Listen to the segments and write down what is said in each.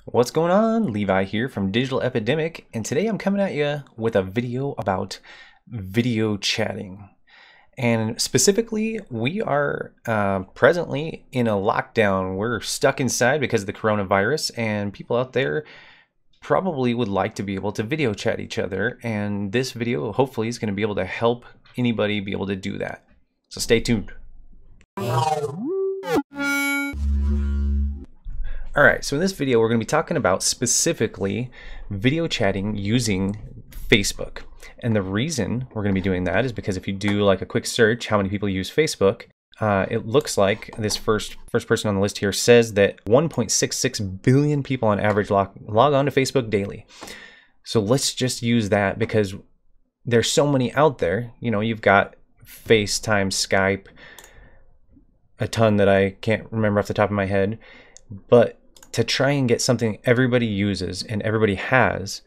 What's going on? Levi here from Digital Epidemic, and today I'm coming at you with a video about video chatting. And specifically, we are presently in a lockdown. We're stuck inside because of the coronavirus, and people out there probably would like to be able to video chat each other. And this video hopefully is going to be able to help anybody be able to do that. So stay tuned. Alright, so in this video we're going to be talking about specifically video chatting using Facebook. And the reason we're going to be doing that is because if you do like a quick search, how many people use Facebook, it looks like this first person on the list here says that 1.66 billion people on average log on to Facebook daily. So let's just use that because there's so many out there. You know, you've got FaceTime, Skype, a ton that I can't remember off the top of my head. But to try and get something everybody uses and everybody has,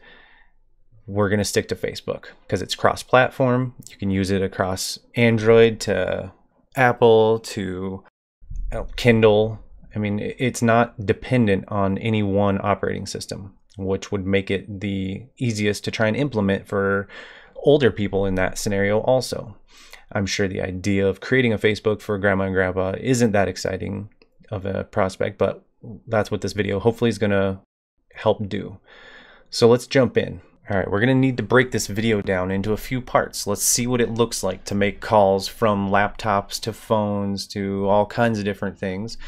we're going to stick to Facebook because it's cross-platform. You can use it across Android to Apple to Kindle. I mean, it's not dependent on any one operating system, which would make it the easiest to try and implement for older people in that scenario also. I'm sure the idea of creating a Facebook for grandma and grandpa isn't that exciting of a prospect, but that's what this video hopefully is going to help do. So let's jump in. All right, we're going to need to break this video down into a few parts. Let's see what it looks like to make calls from laptops to phones to all kinds of different things.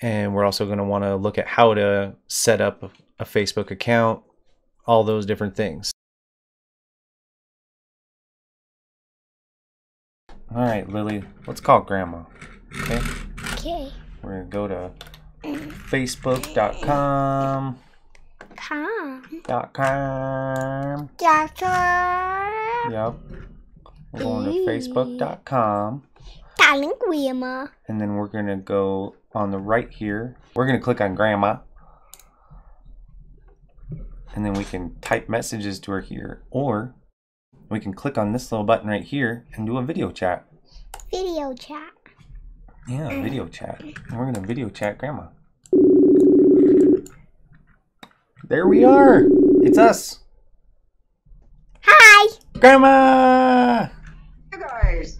And we're also going to want to look at how to set up a Facebook account, all those different things. All right, Lily, let's call Grandma. Okay? Okay. We're going to go to Facebook.com. Yep. We're going to Facebook.com. And then we're going to go on the right here. We're going to click on Grandma. And then we can type messages to her here. Or we can click on this little button right here and do a video chat. Video chat. Yeah, video chat. And we're going to video chat Grandma. There we are. It's us. Hi. Grandma. Hey guys.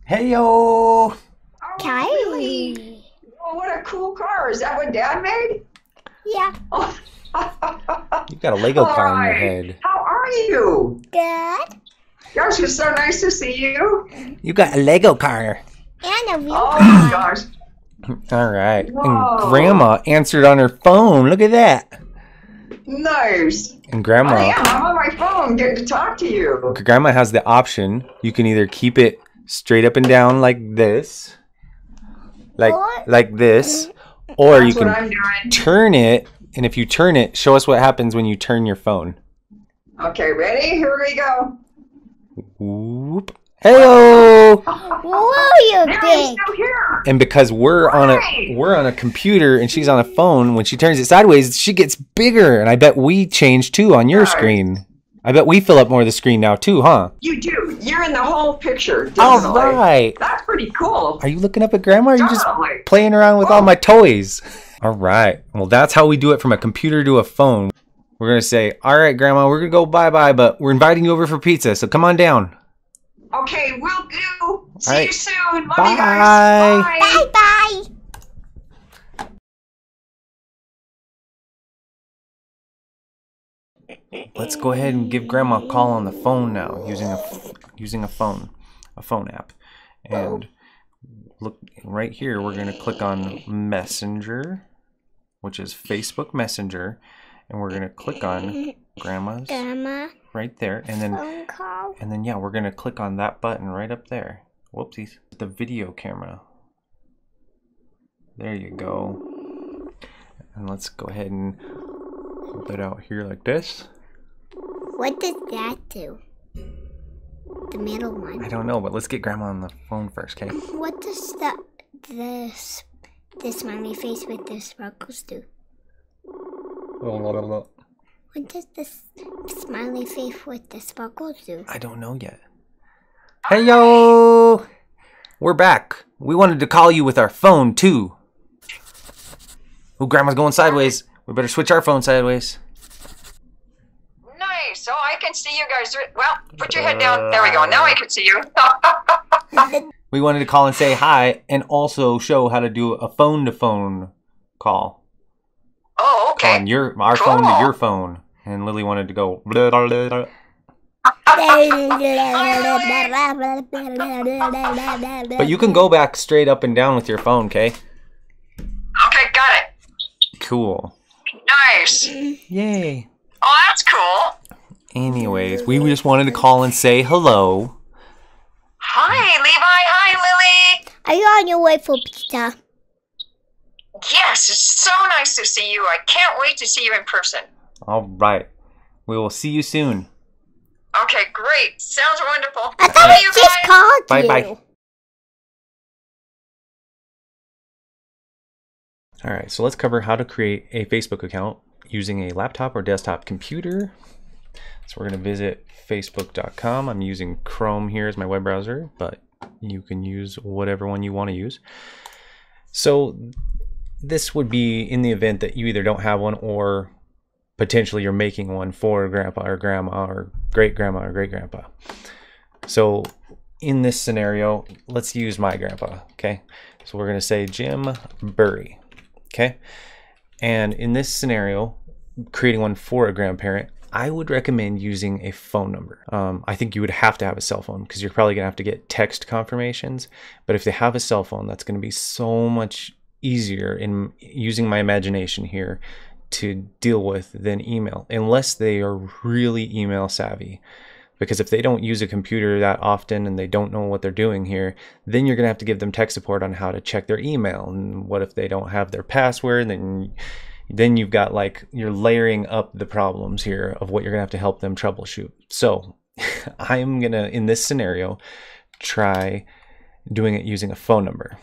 Hey yo. Oh, Hi. really? Oh, what a cool car. Is that what Dad made? Yeah. Oh. You've got a Lego car on your Hi. head. How are you? Good. Gosh, it's so nice to see you. You got a Lego car. And a real Oh my gosh. All right. Whoa. And Grandma answered on her phone. Look at that. Nice. And Grandma. I'm on my phone getting to talk to you. Grandma has the option. You can either keep it straight up and down like this, like this, or That's you can what I'm doing. turn it. And if you turn it, show us what happens when you turn your phone. Okay, ready? Here we go. Whoop. Heyo! Whoa, you're There, I'm big. still here. And because we're on a computer and she's on a phone, when she turns it sideways, she gets bigger. And I bet we change too on your Right. screen. I bet we fill up more of the screen now too, huh? You do. You're in the whole picture. All Definitely. right. That's pretty cool. Are you looking up at Grandma or are you just Definitely. playing around with all my toys? All right. Well, that's how we do it from a computer to a phone. We're going to say, all right, Grandma, we're going to go bye-bye, but we're inviting you over for pizza, so come on down. Okay, will do. See right. you soon. Love Bye. you guys. Bye. Bye-bye. Let's go ahead and give Grandma a call on the phone now using a phone app. And look right here, we're going to click on Messenger, which is Facebook Messenger, and we're going to click on Grandma's Grandma. right there, and then Phone call. yeah, we're going to click on that button right up there. Whoopsies. The video camera. There you go. And let's go ahead and hold it out here like this. What does that do? The middle one. I don't know, but let's get Grandma on the phone first, okay? What does this smiley face with the sparkles do? What does this smiley face with the sparkles do? I don't know yet. Hey yo! We're back. We wanted to call you with our phone too. Oh, Grandma's going sideways. We better switch our phone sideways. Nice. So I can see you guys. Well, put your head down. There we go. Now I can see you. We wanted to call and say hi and also show how to do a phone-to-phone call. Oh, okay. On our phone to your phone. And Lily wanted to go. Blah, blah, blah. But you can go back straight up and down with your phone, okay? Okay, got it. Cool. Nice. Yay. Oh, that's cool. Anyways, we just wanted to call and say hello. Hi, Levi. Hi, Lily. Are you on your way for pizza? Yes, it's so nice to see you. I can't wait to see you in person. All right. We will see you soon. Okay, great. Sounds wonderful. I thought See I you just guys. called you. Bye-bye. All right, so let's cover how to create a Facebook account using a laptop or desktop computer. So we're going to visit facebook.com. I'm using Chrome here as my web browser, but you can use whatever one you want to use. So this would be in the event that you either don't have one or potentially you're making one for grandpa or grandma or great-grandma or great-grandpa. So in this scenario, let's use my grandpa, okay? So we're going to say Jim Burry. Okay, and in this scenario, creating one for a grandparent, I would recommend using a phone number. I think you would have to have a cell phone because you're probably gonna have to get text confirmations. But if they have a cell phone, that's gonna be so much easier in using my imagination here to deal with than email, unless they are really email savvy. Because if they don't use a computer that often and they don't know what they're doing here, then you're going to have to give them tech support on how to check their email. And what if they don't have their password? Then you've got like, you're layering up the problems here of what you're going to have to help them troubleshoot. So I'm going to, in this scenario, try doing it using a phone number.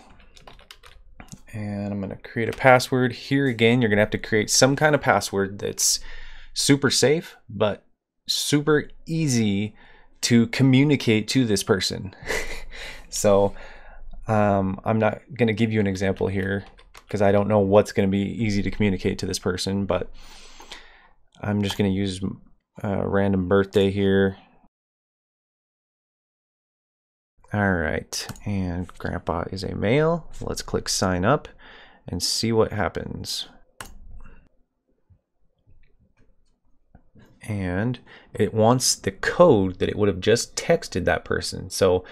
And I'm going to create a password. Here again, you're going to have to create some kind of password that's super safe, but super easy to communicate to this person. So I'm not going to give you an example here because I don't know what's going to be easy to communicate to this person, but I'm just going to use a random birthday here. All right, and grandpa is a male. Let's click sign up and see what happens. And it wants the code that it would have just texted that person. So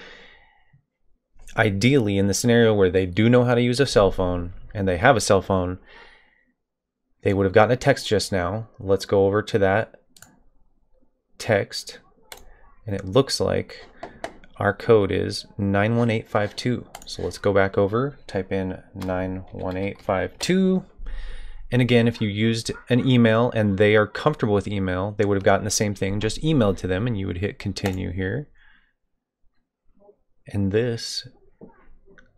ideally, in the scenario where they do know how to use a cell phone and they have a cell phone, they would have gotten a text just now. Let's go over to that text, and it looks like our code is 91852. So let's go back over, type in 91852. And again, if you used an email and they are comfortable with email, they would have gotten the same thing, just emailed to them, and you would hit continue here. And this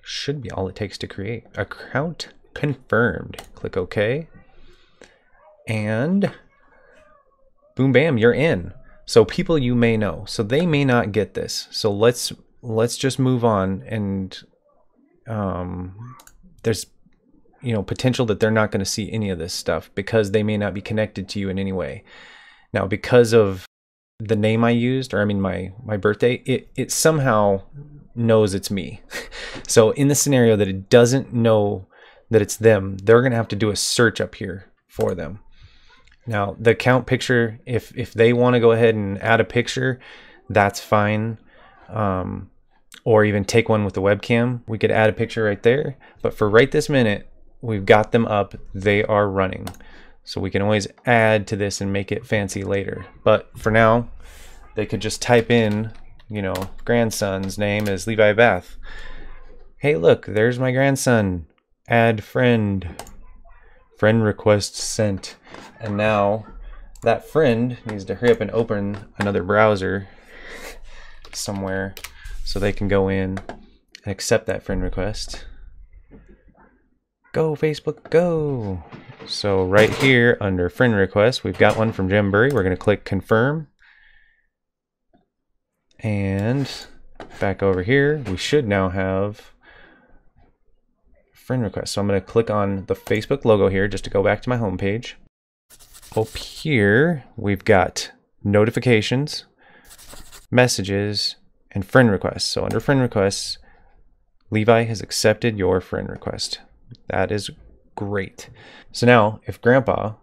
should be all it takes to create. Account confirmed. Click OK. And boom, bam, you're in. So people you may know. So they may not get this. So let's just move on. And there's potential that they're not going to see any of this stuff because they may not be connected to you in any way. Now, because of the name I used, or I mean my birthday, it somehow knows it's me. So in the scenario that it doesn't know that it's them, they're going to have to do a search up here for them. Now, the account picture, if they want to go ahead and add a picture, that's fine. Or even take one with the webcam. We could add a picture right there. But for right this minute, we've got them up. They are running. So we can always add to this and make it fancy later. But for now, they could just type in, grandson's name is Levi Bath. Hey, look, there's my grandson. Add friend. Friend request sent. And now that friend needs to hurry up and open another browser somewhere so they can go in and accept that friend request. Go, Facebook, go. So right here under friend request, we've got one from Jim Burry. We're going to click confirm. And back over here, we should now have friend request. So I'm going to click on the Facebook logo here just to go back to my home page. Up here, we've got notifications, messages, and friend requests. So under friend requests, Levi has accepted your friend request. That is great. So now if Grandpa,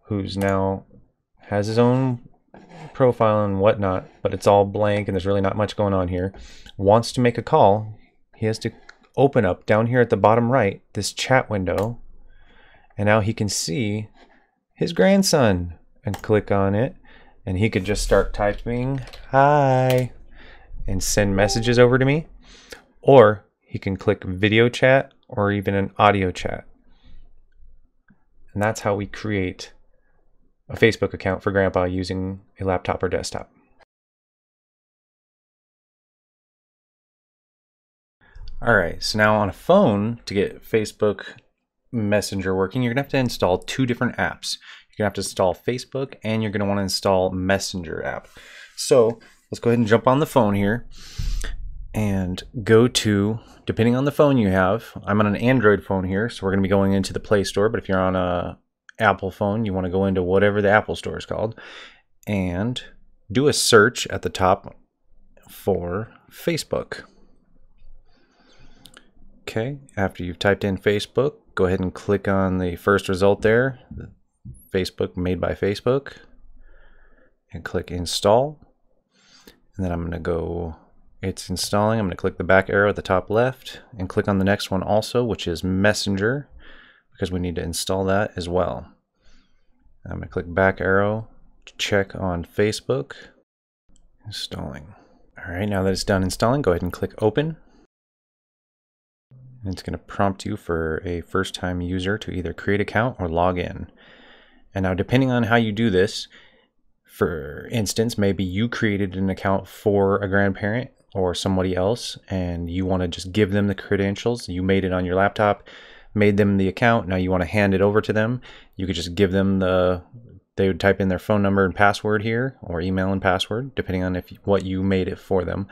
who's now has his own profile and whatnot, but it's all blank and there's really not much going on here, wants to make a call, he has to open up down here at the bottom right this chat window, and now he can see his grandson and click on it, and he could just start typing hi and send messages over to me, or he can click video chat or even an audio chat. And that's how we create a Facebook account for Grandpa using a laptop or desktop. All right, so now on a phone, to get Facebook Messenger working, you're gonna have to install two different apps. You're gonna have to install Facebook, and you're gonna wanna install Messenger app. So let's go ahead and jump on the phone here and go to, depending on the phone you have, I'm on an Android phone here, so we're gonna be going into the Play Store, but if you're on a Apple phone, you wanna go into whatever the Apple Store is called, and do a search at the top for Facebook. Okay, after you've typed in Facebook, go ahead and click on the first result there, Facebook made by Facebook, and click install. And then I'm going to go, it's installing. I'm going to click the back arrow at the top left and click on the next one also, which is Messenger, because we need to install that as well. I'm going to click back arrow to check on Facebook. Installing. All right, now that it's done installing, go ahead and click open. And it's going to prompt you for a first-time user to either create an account or log in. And now depending on how you do this, for instance, maybe you created an account for a grandparent or somebody else and you want to just give them the credentials. You made it on your laptop, made them the account, now you want to hand it over to them. You could just give them they would type in their phone number and password here, or email and password, depending on what you made it for them.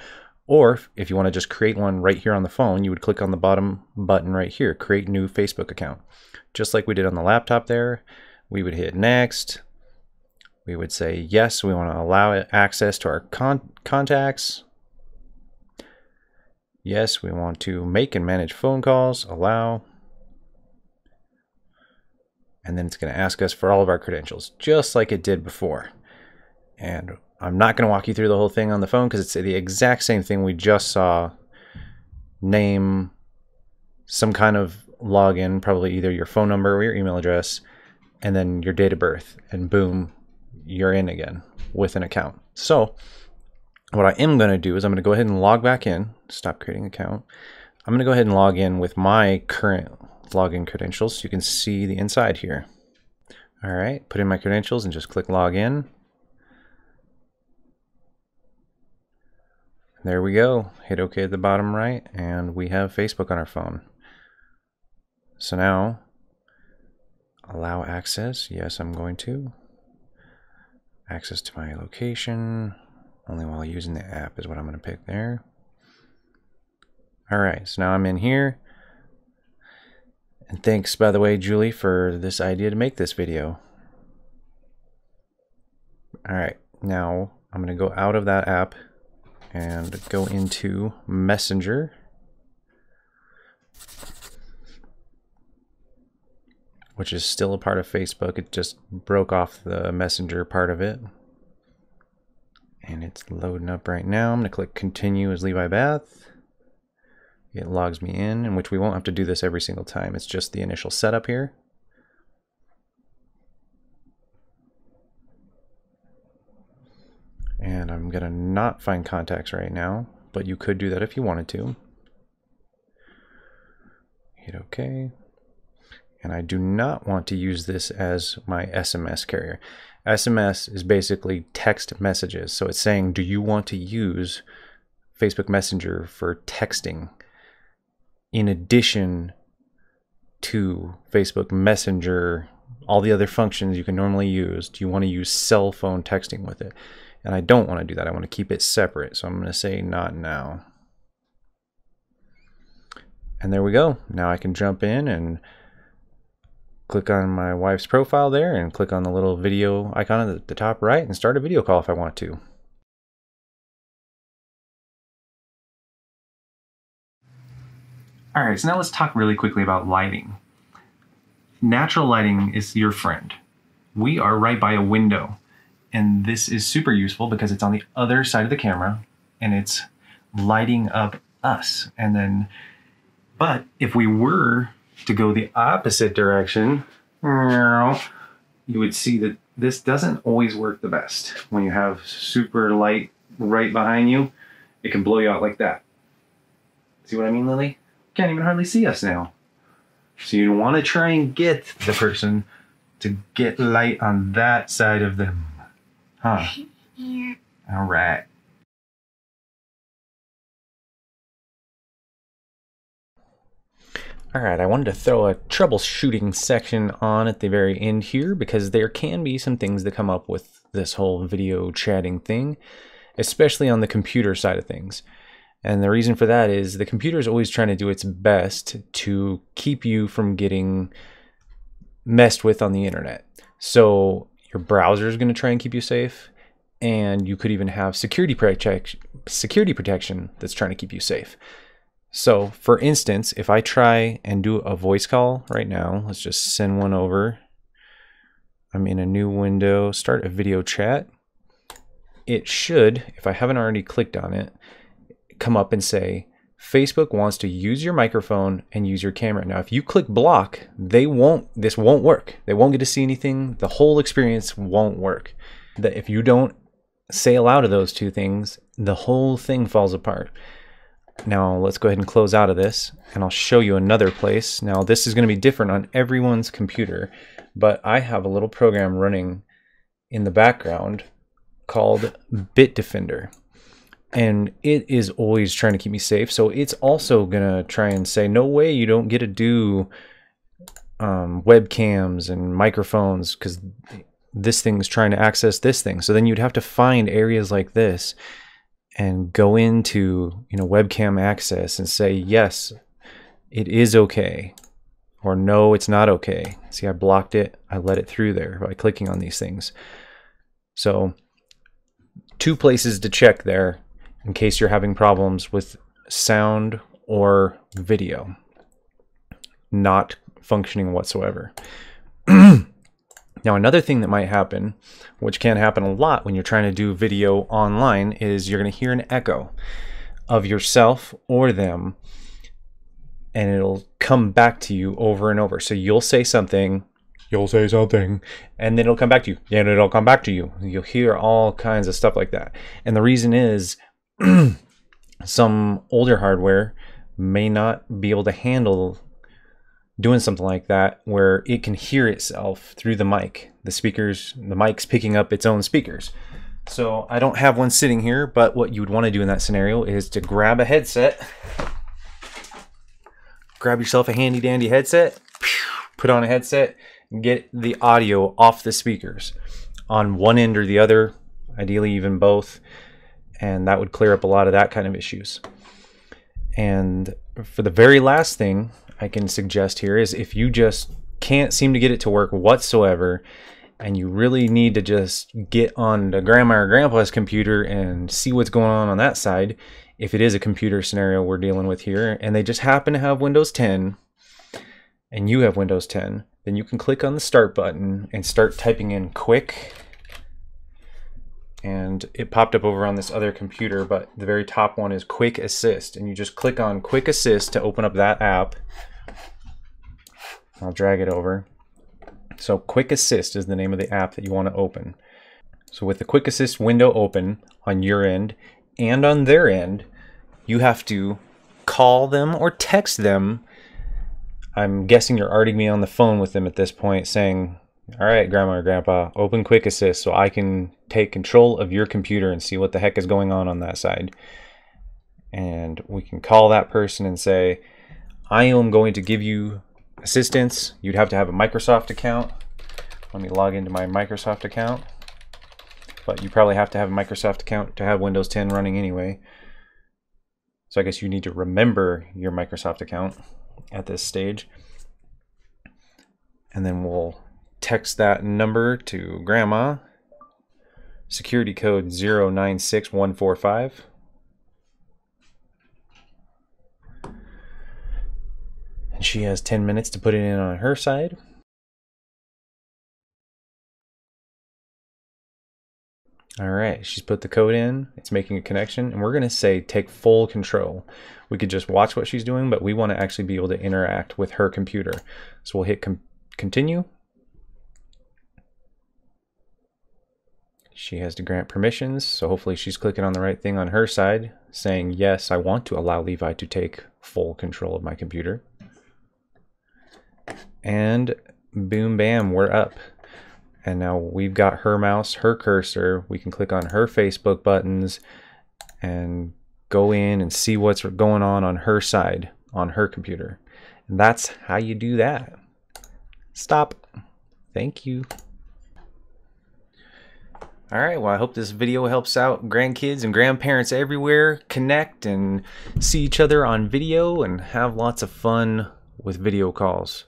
Or if you want to just create one right here on the phone, you would click on the bottom button right here, create new Facebook account. Just like we did on the laptop there, we would hit next. We would say, yes, we want to allow access to our contacts. Yes, we want to make and manage phone calls, allow. And then it's going to ask us for all of our credentials, just like it did before. And I'm not going to walk you through the whole thing on the phone because it's the exact same thing we just saw. Name, some kind of login, probably either your phone number or your email address, and then your date of birth, and boom, you're in again with an account. So what I am going to do is I'm going to go ahead and log back in, stop creating an account. I'm going to go ahead and log in with my current login credentials so you can see the inside here. All right, put in my credentials and just click log in. There we go. Hit OK at the bottom right, and we have Facebook on our phone. So now, allow access. Yes, I'm going to. Access to my location, only while using the app is what I'm going to pick there. All right, so now I'm in here. And thanks, by the way, Julie, for this idea to make this video. All right, now I'm going to go out of that app and go into Messenger. Which is still a part of Facebook. It just broke off the Messenger part of it. And it's loading up right now. I'm going to click continue as Levi Bath. It logs me in which we won't have to do this every single time. It's just the initial setup here. And I'm going to not find contacts right now, but you could do that if you wanted to. Hit OK. And I do not want to use this as my SMS carrier. SMS is basically text messages. So it's saying, do you want to use Facebook Messenger for texting in addition to Facebook Messenger, all the other functions you can normally use? Do you want to use cell phone texting with it? And I don't want to do that. I want to keep it separate. So I'm going to say not now. And there we go. Now I can jump in and click on my wife's profile there and click on the little video icon at the top right and start a video call if I want to. All right, so now let's talk really quickly about lighting. Natural lighting is your friend. We are right by a window, and this is super useful because it's on the other side of the camera and it's lighting up us. And then, but if we were to go the opposite direction, you would see that this doesn't always work the best. When you have super light right behind you, it can blow you out like that. See what I mean, Lily? Can't even hardly see us now. So you want to try and get the person to get light on that side of them. Huh? Yeah. All right. All right, I wanted to throw a troubleshooting section on at the very end here because there can be some things that come up with this whole video chatting thing, especially on the computer side of things. And the reason for that is the computer is always trying to do its best to keep you from getting messed with on the internet. So your browser is going to try and keep you safe, and you could even have security protection that's trying to keep you safe. So for instance, if I try and do a voice call right now, let's just send one over. I'm in a new window, start a video chat. It should, if I haven't already clicked on it, come up and say, Facebook wants to use your microphone and use your camera. Now, if you click block, this won't work. They won't get to see anything. The whole experience won't work. That if you don't say aloud to those two things, the whole thing falls apart. Now, let's go ahead and close out of this, and I'll show you another place. Now, this is going to be different on everyone's computer, but I have a little program running in the background called Bitdefender. And it is always trying to keep me safe. So it's also going to try and say, no way, you don't get to do webcams and microphones because this thing's trying to access this thing. So then you'd have to find areas like this and go into, webcam access and say, yes, it is okay. Or no, it's not okay. See, I blocked it. I let it through there by clicking on these things. So 2 places to check there in case you're having problems with sound or video not functioning whatsoever. Now, another thing that might happen, which can happen a lot when you're trying to do video online, is you're going to hear an echo of yourself or them, and it'll come back to you over and over. So you'll say something, and then it'll come back to you, and it'll come back to you. You'll hear all kinds of stuff like that. And the reason is some older hardware may not be able to handle doing something like that, where it can hear itself through the mic. The mic's picking up its own speakers. So I don't have one sitting here, but what you would want to do in that scenario is to grab a headset, grab yourself a handy dandy headset, put on a headset, and get the audio off the speakers on one end or the other, ideally even both. And that would clear up a lot of that kind of issues. And for the very last thing I can suggest here is if you just can't seem to get it to work whatsoever, and you really need to just get on to grandma or grandpa's computer and see what's going on that side, if it is a computer scenario we're dealing with here, and they just happen to have Windows 10, and you have Windows 10, then you can click on the start button and start typing in quick. And it popped up over on this other computer, but the very top one is Quick Assist, and you just click on Quick Assist to open up that app. I'll drag it over. So Quick Assist is the name of the app that you want to open. So with the Quick Assist window open on your end and on their end, you have to call them or text them. I'm guessing you're already on the phone with them at this point saying, all right, Grandma or Grandpa, open Quick Assist so I can take control of your computer and see what the heck is going on that side. And we can call that person and say, I am going to give you assistance. You'd have to have a Microsoft account. Let me log into my Microsoft account. But you probably have to have a Microsoft account to have Windows 10 running anyway. So I guess you need to remember your Microsoft account at this stage. And then we'll text that number to Grandma. Security code 096145. And she has 10 minutes to put it in on her side. All right, she's put the code in, it's making a connection, and we're gonna say take full control. We could just watch what she's doing, but we wanna actually be able to interact with her computer. So we'll hit continue. She has to grant permissions, so hopefully she's clicking on the right thing on her side, saying, yes, I want to allow Levi to take full control of my computer. And boom, bam, we're up. And now we've got her mouse, her cursor. We can click on her Facebook buttons and go in and see what's going on her side, on her computer. And that's how you do that. Stop. Thank you. All right, well, I hope this video helps out grandkids and grandparents everywhere connect and see each other on video and have lots of fun with video calls.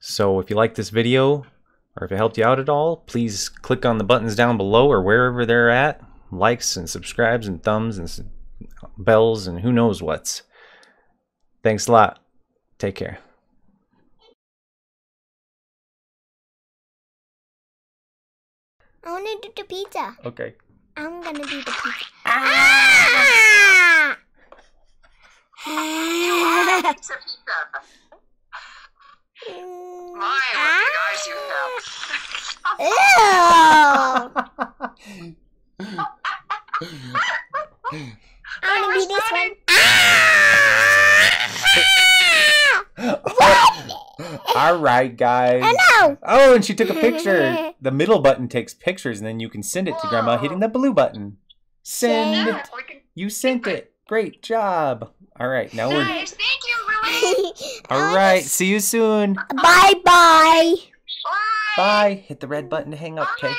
So if you like this video, or if it helped you out at all, please click on the buttons down below or wherever they're at. Likes and subscribes and thumbs and bells and who knows what's. Thanks a lot. Take care. I want to do the pizza. Okay. I'm going to do the pizza. Ah! Pizza, pizza. My, what big eyes you have. Ew! I want to be this one. All right, guys. Oh, no. Oh, and she took a picture. The middle button takes pictures, and then you can send it to Grandma hitting the blue button. Send. Yeah, we can. You sent it. Great job. All right, now we're... Nice. Thank you, Lily. All right, see you soon. Bye-bye. Bye. Bye. Hit the red button to hang up, okay?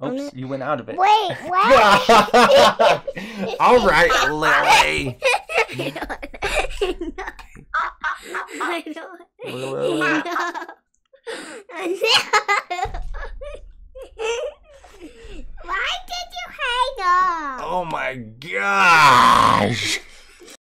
Bye. Oops, you went out of it. Wait. All right, Lily. Lily. Why did you hang up? Oh my gosh.